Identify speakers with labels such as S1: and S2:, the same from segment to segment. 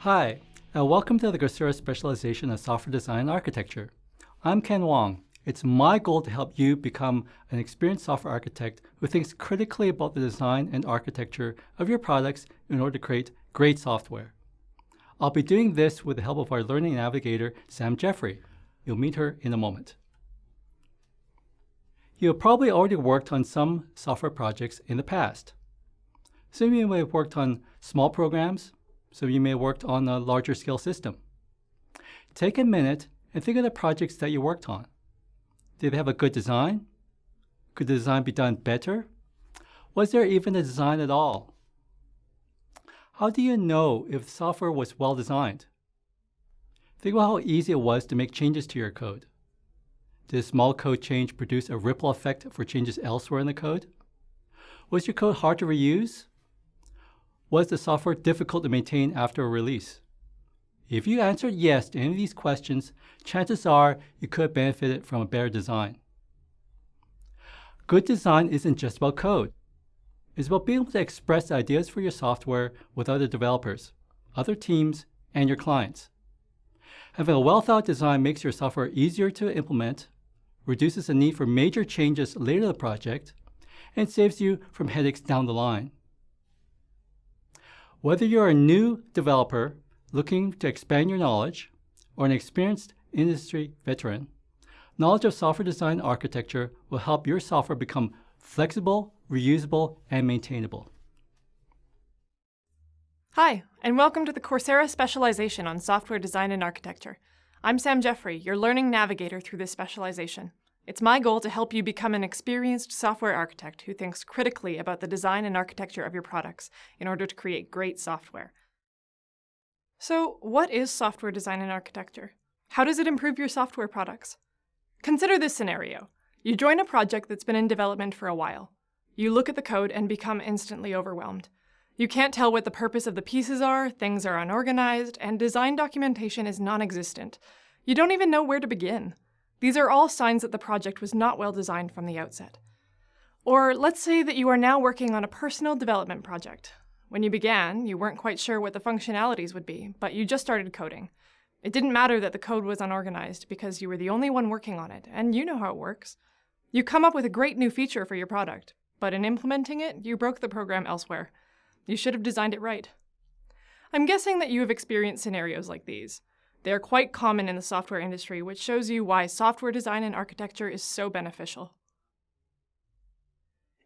S1: Hi, and welcome to the Coursera Specialization in Software Design and Architecture. I'm Ken Wong. It's my goal to help you become an experienced software architect who thinks critically about the design and architecture of your products in order to create great software. I'll be doing this with the help of our learning navigator, Sam Jeffrey. You'll meet her in a moment. You have probably already worked on some software projects in the past. Some of you may have worked on small programs. Some of you may have worked on a larger scale system. Take a minute and think of the projects that you worked on. Did they have a good design? Could the design be done better? Was there even a design at all? How do you know if the software was well designed? Think about how easy it was to make changes to your code. Did a small code change produce a ripple effect for changes elsewhere in the code? Was your code hard to reuse? Was the software difficult to maintain after a release? If you answered yes to any of these questions, chances are you could have benefited from a better design. Good design isn't just about code. It's about being able to express ideas for your software with other developers, other teams, and your clients. Having a well-thought design makes your software easier to implement, reduces the need for major changes later in the project, and saves you from headaches down the line. Whether you're a new developer looking to expand your knowledge or an experienced industry veteran, knowledge of software design and architecture will help your software become flexible, reusable, and maintainable.
S2: Hi, and welcome to the Coursera Specialization on Software Design and Architecture. I'm Sam Jeffrey, your learning navigator through this specialization. It's my goal to help you become an experienced software architect who thinks critically about the design and architecture of your products in order to create great software. So, what is software design and architecture? How does it improve your software products? Consider this scenario. You join a project that's been in development for a while. You look at the code and become instantly overwhelmed. You can't tell what the purpose of the pieces are, things are unorganized, and design documentation is non-existent. You don't even know where to begin. These are all signs that the project was not well designed from the outset. Or let's say that you are now working on a personal development project. When you began, you weren't quite sure what the functionalities would be, but you just started coding. It didn't matter that the code was unorganized because you were the only one working on it, and you know how it works. You come up with a great new feature for your product, but in implementing it, you broke the program elsewhere. You should have designed it right. I'm guessing that you have experienced scenarios like these. They are quite common in the software industry, which shows you why software design and architecture is so beneficial.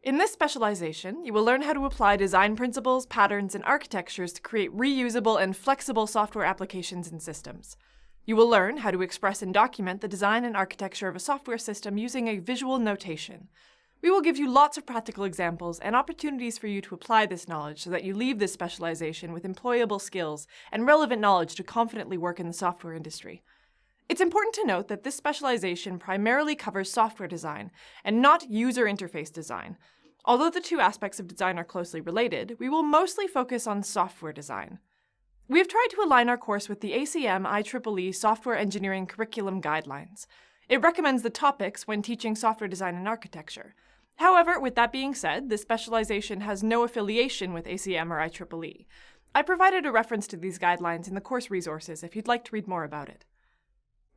S2: In this specialization, you will learn how to apply design principles, patterns, and architectures to create reusable and flexible software applications and systems. You will learn how to express and document the design and architecture of a software system using a visual notation. We will give you lots of practical examples and opportunities for you to apply this knowledge so that you leave this specialization with employable skills and relevant knowledge to confidently work in the software industry. It's important to note that this specialization primarily covers software design and not user interface design. Although the two aspects of design are closely related, we will mostly focus on software design. We have tried to align our course with the ACM IEEE Software Engineering Curriculum Guidelines. It recommends the topics when teaching software design and architecture. However, with that being said, this specialization has no affiliation with ACM or IEEE. I provided a reference to these guidelines in the course resources if you'd like to read more about it.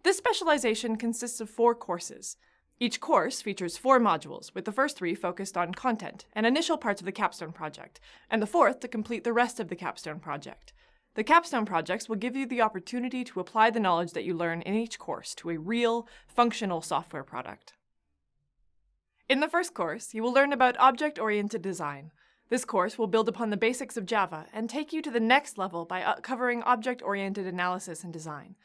S2: This specialization consists of 4 courses. Each course features 4 modules, with the first 3 focused on content and initial parts of the Capstone Project, and the 4th to complete the rest of the Capstone Project. The Capstone Projects will give you the opportunity to apply the knowledge that you learn in each course to a real, functional software product. In the first course, you will learn about object-oriented design. This course will build upon the basics of Java and take you to the next level by covering object-oriented analysis and design.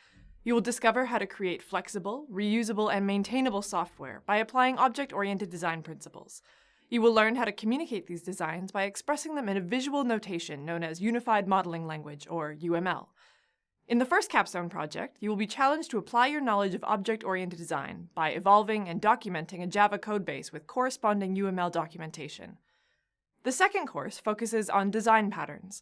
S2: You will discover how to create flexible, reusable, and maintainable software by applying object-oriented design principles. You will learn how to communicate these designs by expressing them in a visual notation known as Unified Modeling Language, or UML. In the first Capstone project, you will be challenged to apply your knowledge of object-oriented design by evolving and documenting a Java codebase with corresponding UML documentation. The second course focuses on design patterns.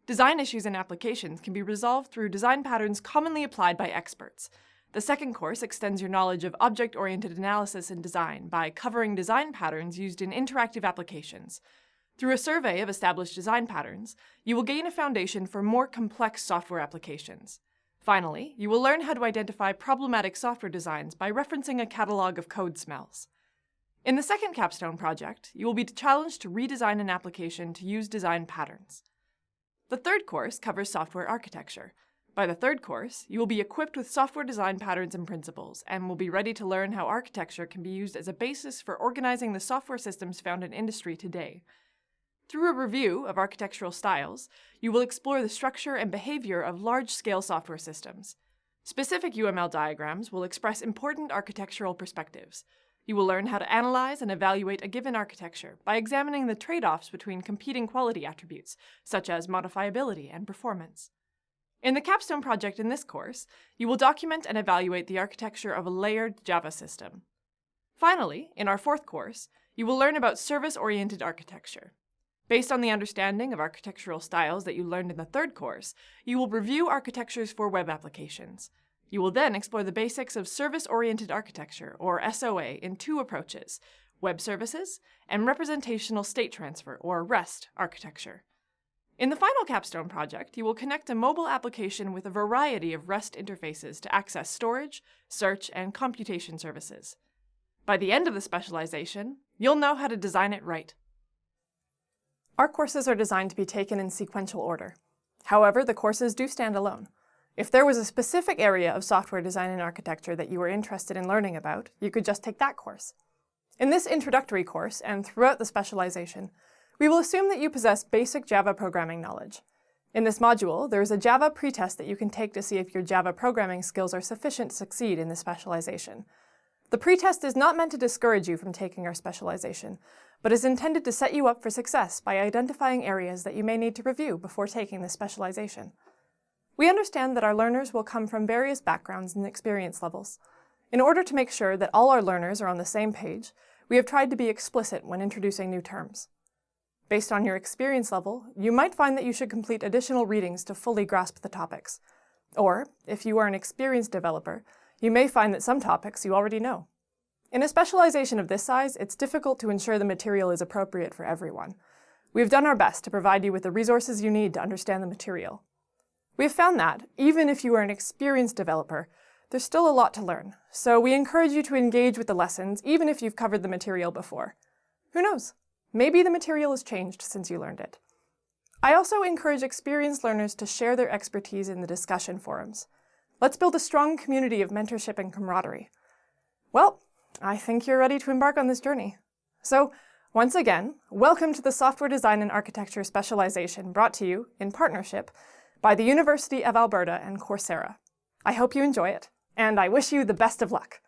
S2: Design issues and applications can be resolved through design patterns commonly applied by experts. The second course extends your knowledge of object-oriented analysis and design by covering design patterns used in interactive applications. Through a survey of established design patterns, you will gain a foundation for more complex software applications. Finally, you will learn how to identify problematic software designs by referencing a catalog of code smells. In the second Capstone project, you will be challenged to redesign an application to use design patterns. The third course covers software architecture. By the third course, you will be equipped with software design patterns and principles, and will be ready to learn how architecture can be used as a basis for organizing the software systems found in industry today. Through a review of architectural styles, you will explore the structure and behavior of large-scale software systems. Specific UML diagrams will express important architectural perspectives. You will learn how to analyze and evaluate a given architecture by examining the trade-offs between competing quality attributes, such as modifiability and performance. In the Capstone project in this course, you will document and evaluate the architecture of a layered Java system. Finally, in our fourth course, you will learn about service-oriented architecture. Based on the understanding of architectural styles that you learned in the third course, you will review architectures for web applications. You will then explore the basics of service-oriented architecture, or SOA, in two approaches: web services and representational state transfer, or REST, architecture. In the final Capstone project, you will connect a mobile application with a variety of REST interfaces to access storage, search, and computation services. By the end of the specialization, you'll know how to design it right. Our courses are designed to be taken in sequential order. However, the courses do stand alone. If there was a specific area of software design and architecture that you were interested in learning about, you could just take that course. In this introductory course, and throughout the specialization, we will assume that you possess basic Java programming knowledge. In this module, there is a Java pretest that you can take to see if your Java programming skills are sufficient to succeed in the specialization. The pretest is not meant to discourage you from taking our specialization, but is intended to set you up for success by identifying areas that you may need to review before taking the specialization. We understand that our learners will come from various backgrounds and experience levels. In order to make sure that all our learners are on the same page, we have tried to be explicit when introducing new terms. Based on your experience level, you might find that you should complete additional readings to fully grasp the topics. Or, if you are an experienced developer, you may find that some topics you already know. In a specialization of this size, it's difficult to ensure the material is appropriate for everyone. We have done our best to provide you with the resources you need to understand the material. We have found that, even if you are an experienced developer, there's still a lot to learn, so we encourage you to engage with the lessons even if you've covered the material before. Who knows? Maybe the material has changed since you learned it. I also encourage experienced learners to share their expertise in the discussion forums. Let's build a strong community of mentorship and camaraderie. Well, I think you're ready to embark on this journey. So, once again, welcome to the Software Design and Architecture Specialization brought to you, in partnership, by the University of Alberta and Coursera. I hope you enjoy it, and I wish you the best of luck.